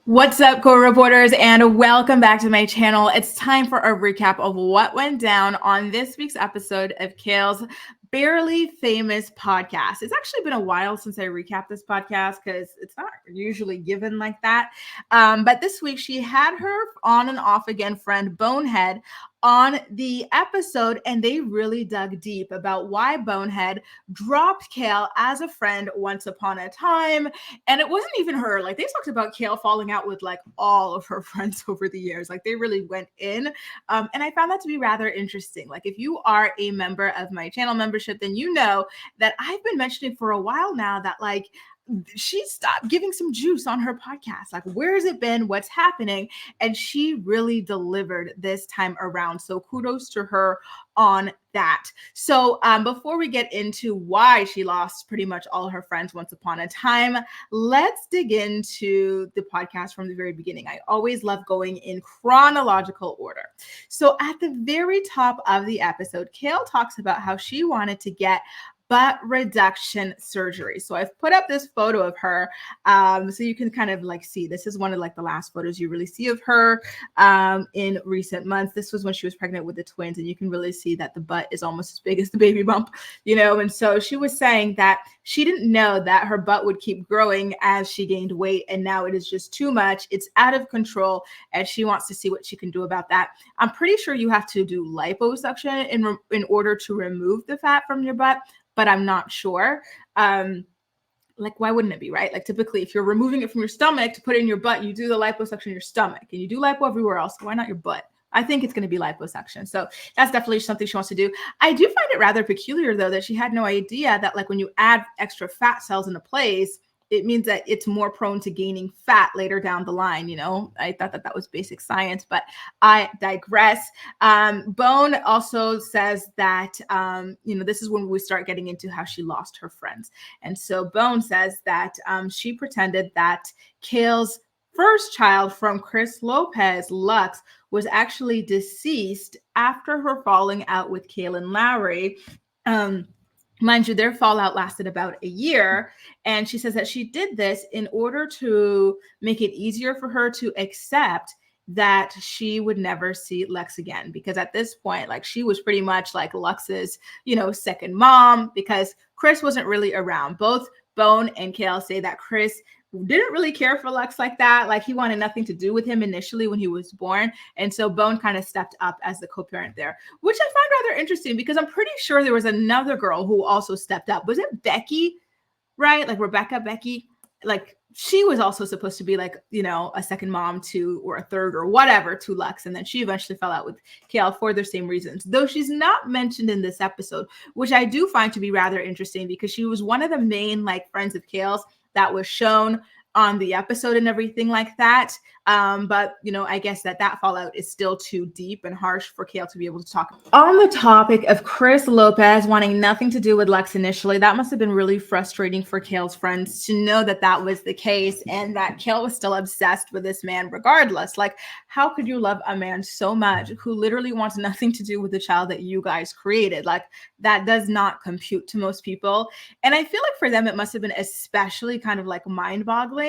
What's up, co-reporters, and welcome back to my channel. It's time for a recap of what went down on this week's episode of Kail's Barely Famous podcast. It's actually been a while since I recapped this podcast because it's not usually given like that. But this week she had her on and off again friend Bonehead on the episode, and they really dug deep about why Bonehead dropped Kail as a friend once upon a time. And it wasn't even her. Like, they talked about Kail falling out with like all of her friends over the years. Like, they really went in. And I found that to be rather interesting. Like, if you are a member of my channel membership, then you know that I've been mentioning for a while now that like she stopped giving some juice on her podcast. Like, where has it been? What's happening? And she really delivered this time around. So kudos to her on that. So before we get into why she lost pretty much all her friends once upon a time, let's dig into the podcast from the very beginning. I always love going in chronological order. So at the very top of the episode, Kail talks about how she wanted to get butt reduction surgery. So I've put up this photo of her so you can kind of like see. This is one of like the last photos you really see of her in recent months. This was when she was pregnant with the twins, and you can really see that the butt is almost as big as the baby bump, you know. And so she was saying that she didn't know that her butt would keep growing as she gained weight, and now it is just too much. It's out of control, and she wants to see what she can do about that. I'm pretty sure you have to do liposuction in order to remove the fat from your butt, but I'm not sure. Like, why wouldn't it be, right? Like, typically, if you're removing it from your stomach to put it in your butt, you do the liposuction in your stomach, and you do lipo everywhere else. Why not your butt? I think it's going to be liposuction. So that's definitely something she wants to do. I do find it rather peculiar, though, that she had no idea that, like, when you add extra fat cells into place, it means that it's more prone to gaining fat later down the line. You know, I thought that was basic science, but I digress. Bone also says that, this is when we start getting into how she lost her friends. And so Bone says that she pretended that Kail's first child from Chris Lopez, Lux, was actually deceased after her falling out with Kailyn Lowry. Mind you, their fallout lasted about a year. And she says that she did this in order to make it easier for her to accept that she would never see Lex again. Because at this point, like, she was pretty much like Lux's, second mom, because Chris wasn't really around. Both Bone and Kail say that Chris didn't really care for Lex like that. Like, he wanted nothing to do with him initially when he was born. And so Bone kind of stepped up as the co-parent there, which I find rather interesting because I'm pretty sure there was another girl who also stepped up. Was it Becky? Right? Like Rebecca, Becky? Like, she was also supposed to be like, a second mom to, or a third or whatever to Lex. And then she eventually fell out with Kail for the same reasons, though she's not mentioned in this episode, which I do find to be rather interesting because she was one of the main like friends of Kail's that was shown on the episode and everything like that. But I guess that fallout is still too deep and harsh for Kail to be able to talk. On the topic of Chris Lopez wanting nothing to do with Lex initially, that must have been really frustrating for Kail's friends to know that was the case and that Kail was still obsessed with this man regardless. Like, how could you love a man so much who literally wants nothing to do with the child that you guys created? Like, that does not compute to most people. And I feel like for them, it must have been especially kind of like mind-boggling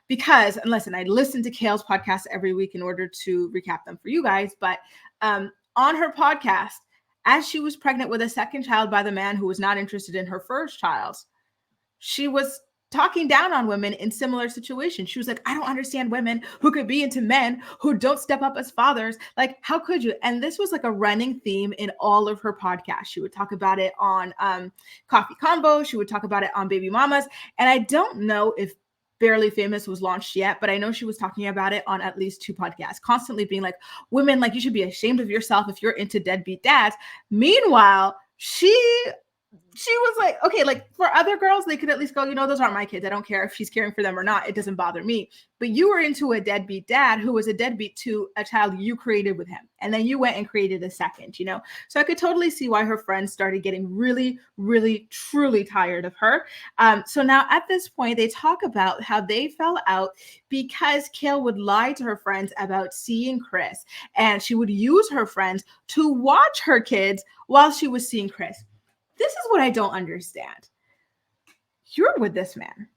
because, and listen, I listen to Kail's podcast every week in order to recap them for you guys, but on her podcast, as she was pregnant with a second child by the man who was not interested in her first child, she was talking down on women in similar situations. She was like, I don't understand women who could be into men who don't step up as fathers. Like, how could you? And this was like a running theme in all of her podcasts. She would talk about it on Coffee Combo. She would talk about it on Baby Mamas. And I don't know if Barely Famous was launched yet, but I know she was talking about it on at least 2 podcasts, constantly being like, women, like, you should be ashamed of yourself if you're into deadbeat dads. Meanwhile, she was like, okay, like, for other girls, they could at least go, those aren't my kids. I don't care if she's caring for them or not. It doesn't bother me. But you were into a deadbeat dad who was a deadbeat to a child you created with him. And then you went and created a second, So I could totally see why her friends started getting really, really, truly tired of her. So now at this point, they talk about how they fell out because Kail would lie to her friends about seeing Chris. And she would use her friends to watch her kids while she was seeing Chris. This is what I don't understand. You're with this man.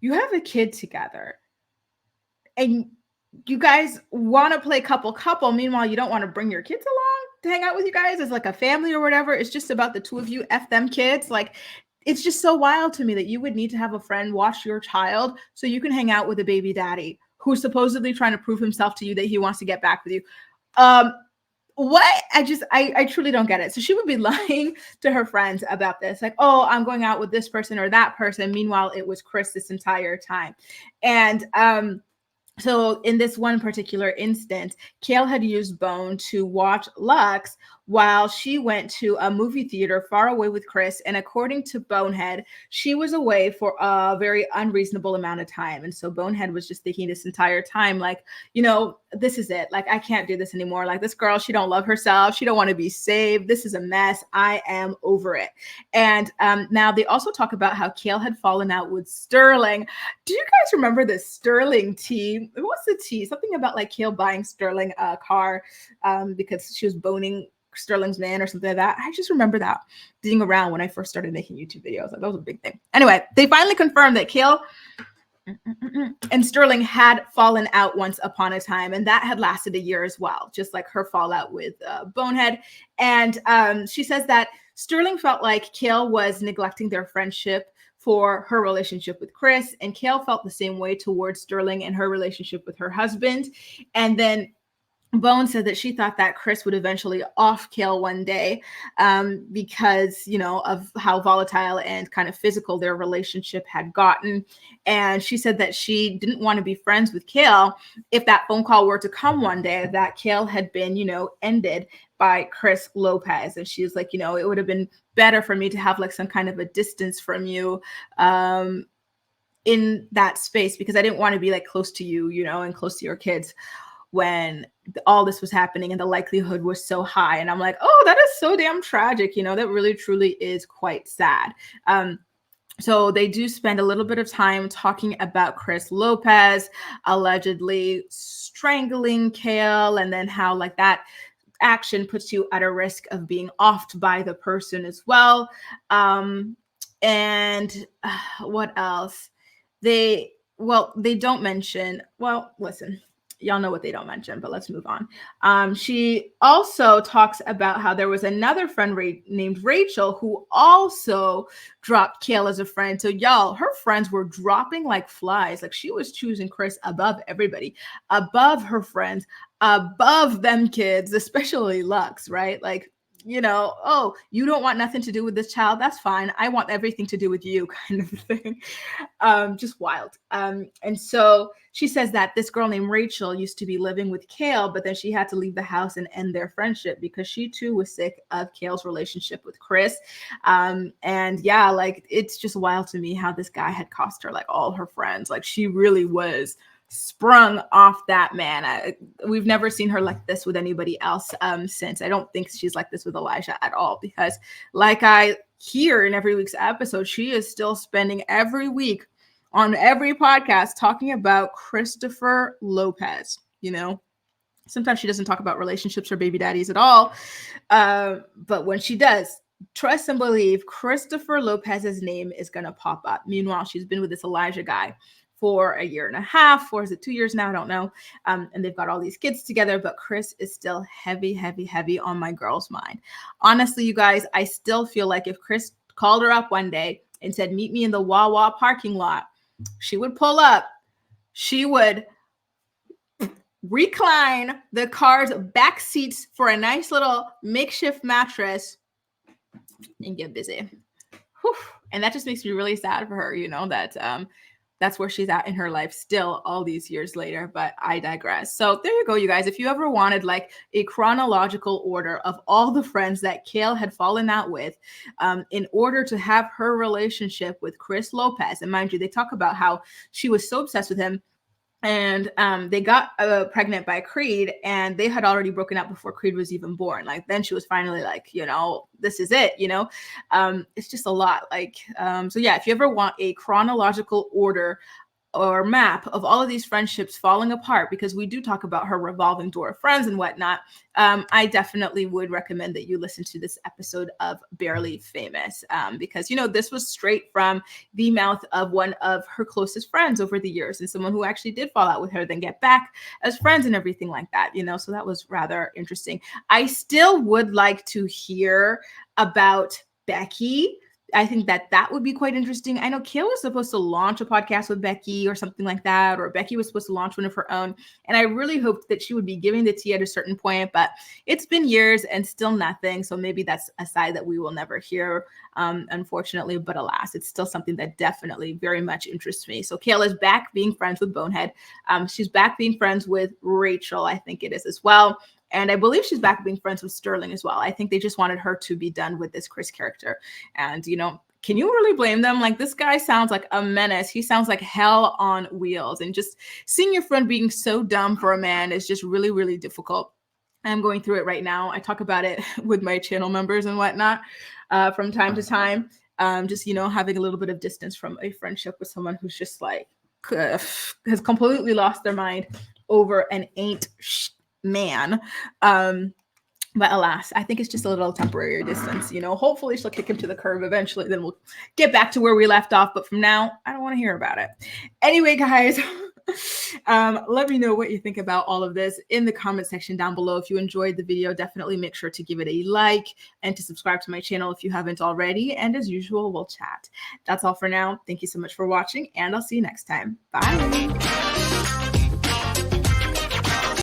You have a kid together. and you guys want to play couple. Meanwhile, you don't want to bring your kids along to hang out with you guys as like a family or whatever. It's just about the two of you. F them kids. Like, it's just so wild to me that you would need to have a friend watch your child so you can hang out with a baby daddy who's supposedly trying to prove himself to you that he wants to get back with you. What? I truly don't get it. So she would be lying to her friends about this, like, oh, I'm going out with this person or that person. Meanwhile, it was Chris this entire time. And so in this one particular instance, Kail had used Bone to watch Lux while she went to a movie theater far away with Chris. And according to Bonehead, she was away for a very unreasonable amount of time. And so Bonehead was just thinking this entire time, like, you know, this is it. Like, I can't do this anymore. Like, this girl, she don't love herself. She don't want to be saved. This is a mess. I am over it. And now they also talk about how Kail had fallen out with Sterling. Do you guys remember the Sterling tea? What's the tea? Something about like Kail buying Sterling a car because she was boning Sterling's man or something like that. I just remember that being around when I first started making YouTube videos. Like, that was a big thing. Anyway, they finally confirmed that Kail and Sterling had fallen out once upon a time, and that had lasted a year as well, just like her fallout with Bonehead. And she says that Sterling felt like Kail was neglecting their friendship for her relationship with Chris, and Kail felt the same way towards Sterling and her relationship with her husband. And then Bone said that she thought that Chris would eventually off Kail one day because, you know, of how volatile and kind of physical their relationship had gotten. And she said that she didn't want to be friends with Kail if that phone call were to come one day that Kail had been, you know, ended by Chris Lopez. And she was like, you know, it would have been better for me to have like some kind of a distance from you in that space, because I didn't want to be like close to you, you know, and close to your kids when all this was happening and the likelihood was so high. And I'm like, oh, that is so damn tragic. You know, that really, truly is quite sad. So they do spend a little bit of time talking about Chris Lopez allegedly strangling Kail, and then how like that action puts you at a risk of being offed by the person as well. And what else? They don't mention, well, listen, y'all know what they don't mention, but let's move on. She also talks about how there was another friend named Rachel who also dropped Kail as a friend. So y'all, her friends were dropping like flies. Like, she was choosing Chris above everybody, above her friends, above them kids, especially Lux, right? Like, you know, oh, you don't want nothing to do with this child. That's fine. I want everything to do with you, kind of thing. Just wild. And so she says that this girl named Rachel used to be living with Kail, but then she had to leave the house and end their friendship because she too was sick of Kail's relationship with Chris. And yeah, like, it's just wild to me how this guy had cost her like all her friends. Like, she really was sprung off that man. We've never seen her like this with anybody else since. I don't think she's like this with Elijah at all, because like I hear in every week's episode, she is still spending every week on every podcast talking about Christopher Lopez. You know, sometimes she doesn't talk about relationships or baby daddies at all, but when she does, trust and believe Christopher Lopez's name is going to pop up. Meanwhile, she's been with this Elijah guy for a year and a half, or is it 2 years now? I don't know. And they've got all these kids together, but Chris is still heavy, heavy, heavy on my girl's mind. Honestly, you guys, I still feel like if Chris called her up one day and said, meet me in the Wawa parking lot, she would pull up. She would recline the car's back seats for a nice little makeshift mattress and get busy. Whew. And that just makes me really sad for her, you know, that that's where she's at in her life still all these years later, but I digress. So there you go, you guys. If you ever wanted like a chronological order of all the friends that Kail had fallen out with in order to have her relationship with Chris Lopez, and mind you, they talk about how she was so obsessed with him, and they got pregnant by Creed, and they had already broken up before Creed was even born. Like, then she was finally like, you know, this is it, you know. It's just a lot. Like, so yeah, if you ever want a chronological order or map of all of these friendships falling apart, because we do talk about her revolving door of friends and whatnot, I definitely would recommend that you listen to this episode of Barely Famous, because, you know, this was straight from the mouth of one of her closest friends over the years, and someone who actually did fall out with her, then get back as friends and everything like that, you know, so that was rather interesting. I still would like to hear about Becky. I think that would be quite interesting. I know Kail was supposed to launch a podcast with Becky or something like that, or Becky was supposed to launch one of her own. And I really hoped that she would be giving the tea at a certain point, but it's been years and still nothing. So maybe that's a side that we will never hear, unfortunately, but alas, it's still something that definitely very much interests me. So Kail is back being friends with Bonehead. She's back being friends with Rachel, I think it is as well. And I believe she's back being friends with Sterling as well. I think they just wanted her to be done with this Chris character. And, you know, can you really blame them? Like, this guy sounds like a menace. He sounds like hell on wheels. And just seeing your friend being so dumb for a man is just really, really difficult. I'm going through it right now. I talk about it with my channel members and whatnot from time to time. Just, you know, having a little bit of distance from a friendship with someone who's just like has completely lost their mind over an man. But alas, I think it's just a little temporary distance, you know. Hopefully she'll kick him to the curb eventually, then we'll get back to where we left off. But from now, I don't want to hear about it. Anyway, guys, let me know what you think about all of this in the comment section down below. If you enjoyed the video, definitely make sure to give it a like and to subscribe to my channel if you haven't already. And as usual, we'll chat. That's all for now. Thank you so much for watching, and I'll see you next time. Bye.